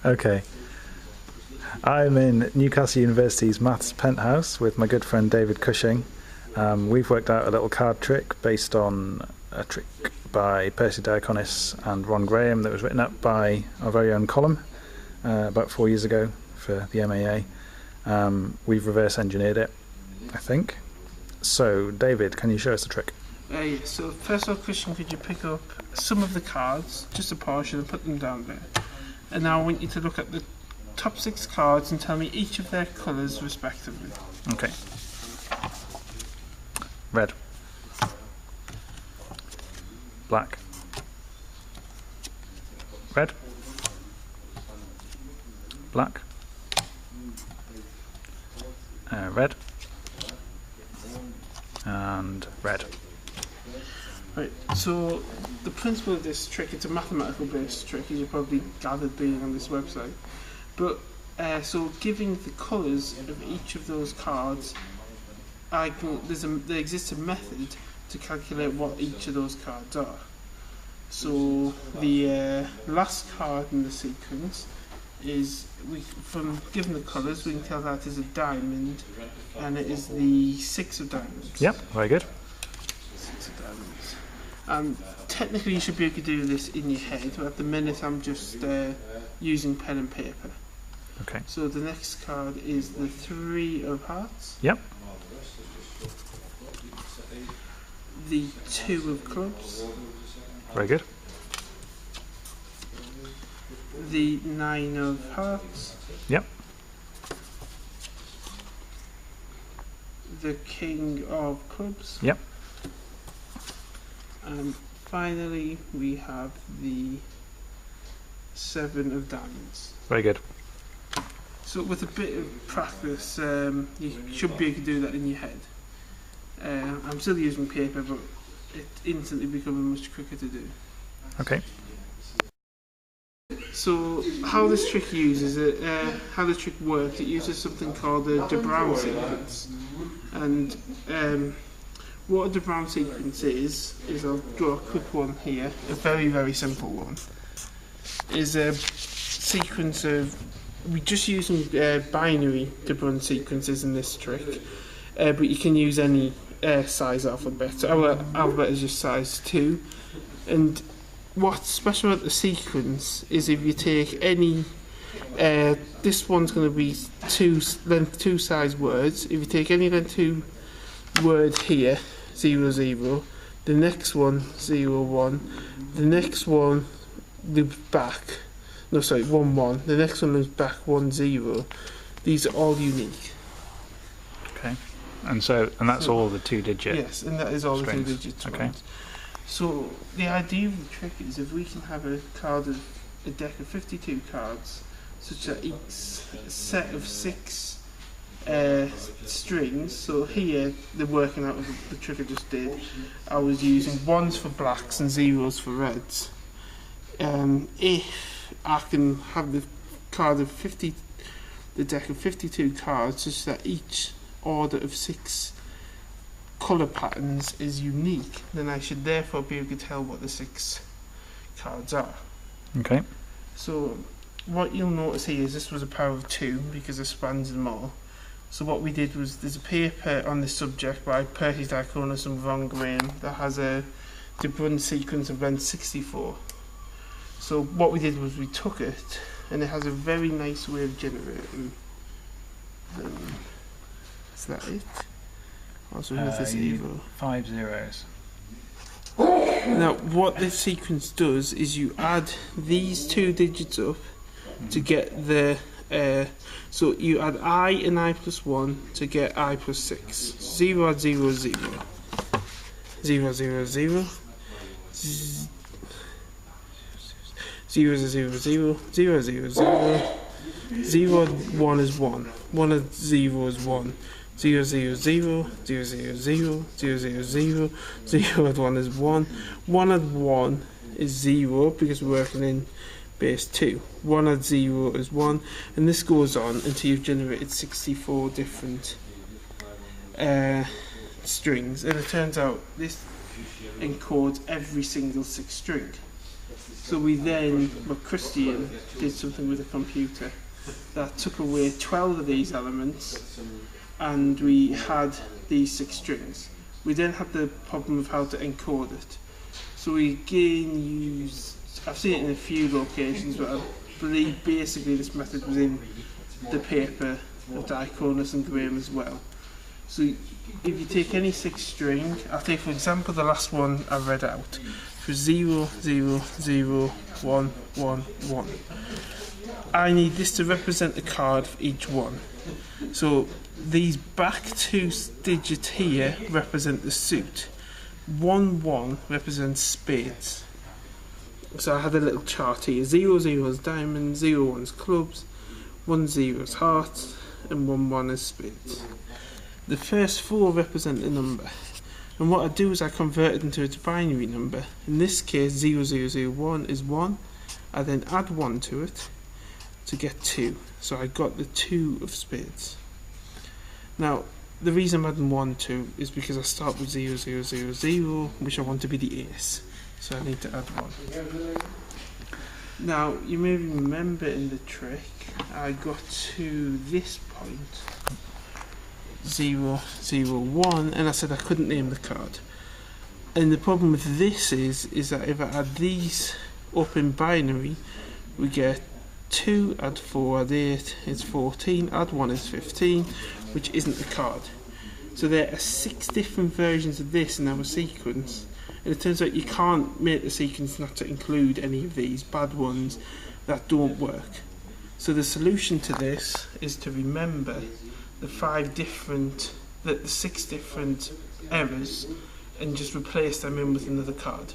Okay. I'm in Newcastle University's Maths Penthouse with my good friend David Cushing. We've worked out a little card trick based on a trick by Percy Diaconis and Ron Graham that was written up by our very own Column about 4 years ago for the MAA. We've reverse engineered it, I think. So, David, can you show us the trick? Yeah, so first of all, Christian, could you pick up some of the cards, just a portion, and put them down there? And now I want you to look at the top 6 cards and tell me each of their colours respectively. Okay. Red. Black. Red. Black. Red. And red. Right, so the principle of this trick, it's a mathematical based trick, as you probably gathered being on this website. But so giving the colours of each of those cards, there exists a method to calculate what each of those cards are. So the last card in the sequence is, from given the colours, we can tell that is a diamond, and it is the 6 of diamonds. Yep, very good. 6 of diamonds. And technically you should be able to do this in your head, but at the minute I'm just using pen and paper. Okay. So the next card is the 3 of hearts. Yep. The 2 of clubs. Very good. The 9 of hearts. Yep. The king of clubs. Yep. And finally we have the 7 of diamonds. Very good. So with a bit of practice, you should be able to do that in your head. I'm still using paper, but it instantly becomes much quicker to do. Okay. So how this trick uses it, how the trick works, it uses something called a de Bruijn sequence. And what a de Bruijn sequence is I'll draw a quick one here, a very, very simple one. Is a sequence of, we're just using binary de Bruijn sequences in this trick, but you can use any size alphabet. Our alphabet is just size 2, and what's special about the sequence is if you take any, this one's going to be length 2 size words. If you take any length 2 word here, 0 0, the next one 0 1, the next one loops back, no sorry 1 1, the next one loops back 1 0. These are all unique. Okay. And that's all the 2 digits. Yes, and that is all strings. the 2 digits. Okay. Ones. So the idea of the trick is if we can have a deck of 52 cards, such that each set of 6 strings. So here, the working out of the trick I just did, I was using 1s for blacks and 0s for reds. If I can have the deck of 52 cards, such that each order of 6 colour patterns is unique, then I should therefore be able to tell what the 6 cards are. Okay. So what you'll notice here is this was a power of 2 because it spans them all. So what we did was, there's a paper on this subject by Percy Diaconis and Ron Graham that has a de Bruijn sequence of length 64. So what we did was we took it, and it has a very nice way of generating. Is that it? Also with this evil. 5 zeros. Now what this sequence does is you add these 2 digits up to get the so you add I and I plus 1 to get I plus 6. 0 add 0 0. 0 0 0. 0 0 0. 0 0 0. 0 1 is 1. 1 add 0 is 1. 0 0 0, 0 0 0, 0 0 0, 0 add 1 is 1, 1 add 1 is 0 because we're working in base 2, 1 add 0 is 1, and this goes on until you've generated 64 different strings, and it turns out this encodes every single 6 string. So we then, well, Christian did something with a computer that took away 12 of these elements, and we had these 6 strings. We then had the problem of how to encode it. So we again used, I've seen it in a few locations, but I believe basically this method was in the paper of Diaconus and Graham as well. So if you take any 6 string, I'll take for example the last one I read out, for 0, 0, 0, 1, 1, 1. I need this to represent the card for each one. So these back 2 digits here represent the suit. 1, 1 represents spades. So I had a little chart here. 0, 0 is diamonds, 0, 1 is clubs, 1, 0 is hearts, and 1, 1 is spades. The first 4 represent the number. And what I do is I convert it into its binary number. In this case, 0001 is 1. I then add 1 to it to get 2. So I got the 2 of spades. Now, the reason I'm adding 1 to is because I start with 0000, which I want to be the ace. So I need to add 1. Now, you may remember in the trick, I got to this point, 0, 0, 1, and I said I couldn't name the card. And the problem with this is that if I add these up in binary, we get 2, add 4, add 8 is 14, add 1 is 15, which isn't the card. So there are 6 different versions of this in our sequence, and it turns out you can't make the sequence not to include any of these bad ones that don't work. So the solution to this is to remember the 6 different errors and just replace them in with another card.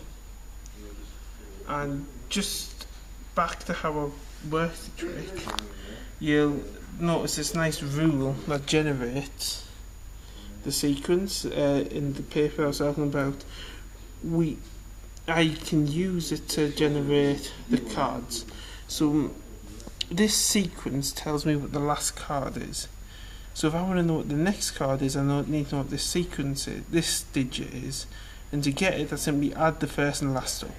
And just back to how I work the trick, you'll notice this nice rule that generates the sequence in the paper I was talking about. I can use it to generate the cards. So this sequence tells me what the last card is. So if I want to know what the next card is, I need to know what this sequence is, this digit is, and to get it, I simply add the first and last up.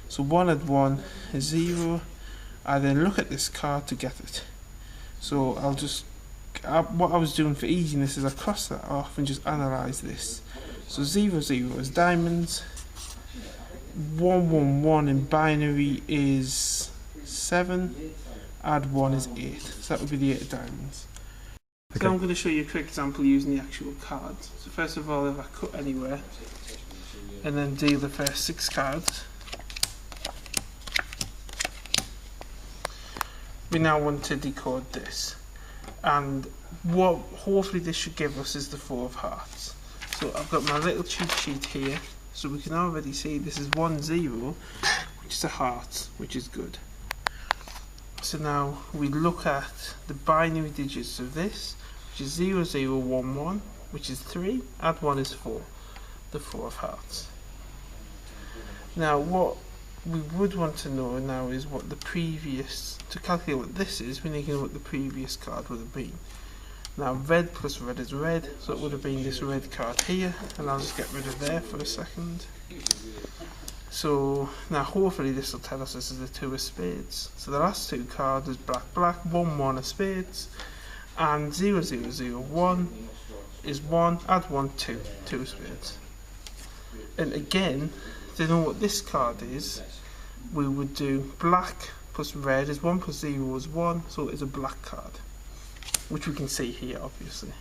So 1 add 1 is 0. I then look at this card to get it. So what I was doing for easiness is I cross that off and just analyse this. So 0, 0 is diamonds. 1, 1, 1 in binary is 7. Add 1 is 8. So that would be the 8 diamonds. Okay. So I'm going to show you a quick example using the actual cards. So first of all, if I cut anywhere and then deal the first 6 cards, we now want to decode this. And what hopefully this should give us is the 4 of hearts. So I've got my little cheat sheet here, so we can already see this is 1, 0, which is a heart, which is good. So now we look at the binary digits of this, which is 0, 0, 1, 1, which is 3, add 1 is 4, the 4 of hearts. Now what we would want to know now is what the previous, to calculate what this is, we need to know what the previous card would have been. Now red plus red is red, so it would have been this red card here, and I'll just get rid of there for a second. So now hopefully this will tell us this is the 2 of spades. So the last 2 cards is black, black, 1, 1 of spades, and 0, 0, 0, 1 is 1, add 1, 2, 2 of spades. And again, to know what this card is, we would do black plus red is 1 plus 0 is 1, so it's a black card, which we can see here obviously.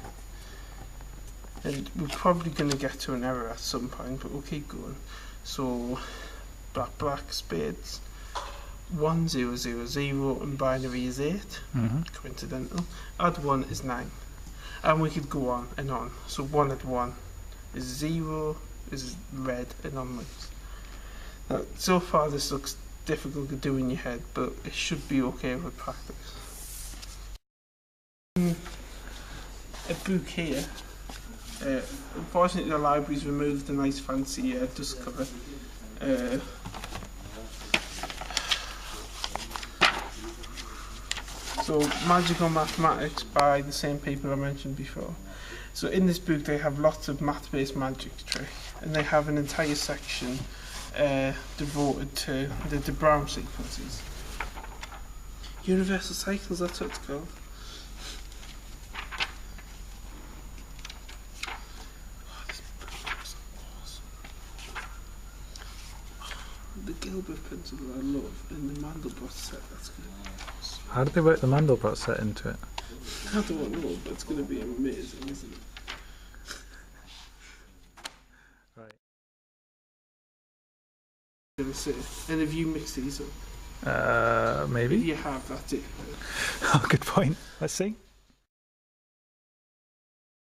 And we're probably going to get to an error at some point, but we'll keep going. So black, black, spades, 1, 0, 0, 0, and binary is 8, coincidental. Add 1 is 9. And we could go on and on. So 1 add 1 is 0, is red, and onwards. Now, so far this looks difficult to do in your head, but it should be okay with practice. A book here. Unfortunately the library's removed the nice fancy dust cover. So Magical Mathematics by the same people I mentioned before. So in this book they have lots of math-based magic tricks, and they have an entire section devoted to the Brown sequences. Universal cycles, that's what it's called. The Gilbert pencil I love, and the Mandelbrot set, that's good. How did they work the Mandelbrot set into it? I don't know, but it's going to be amazing, isn't it? Right. I'm going to say, and if you mix these up, Maybe. if you have, that's it. Oh, good point. Let's see.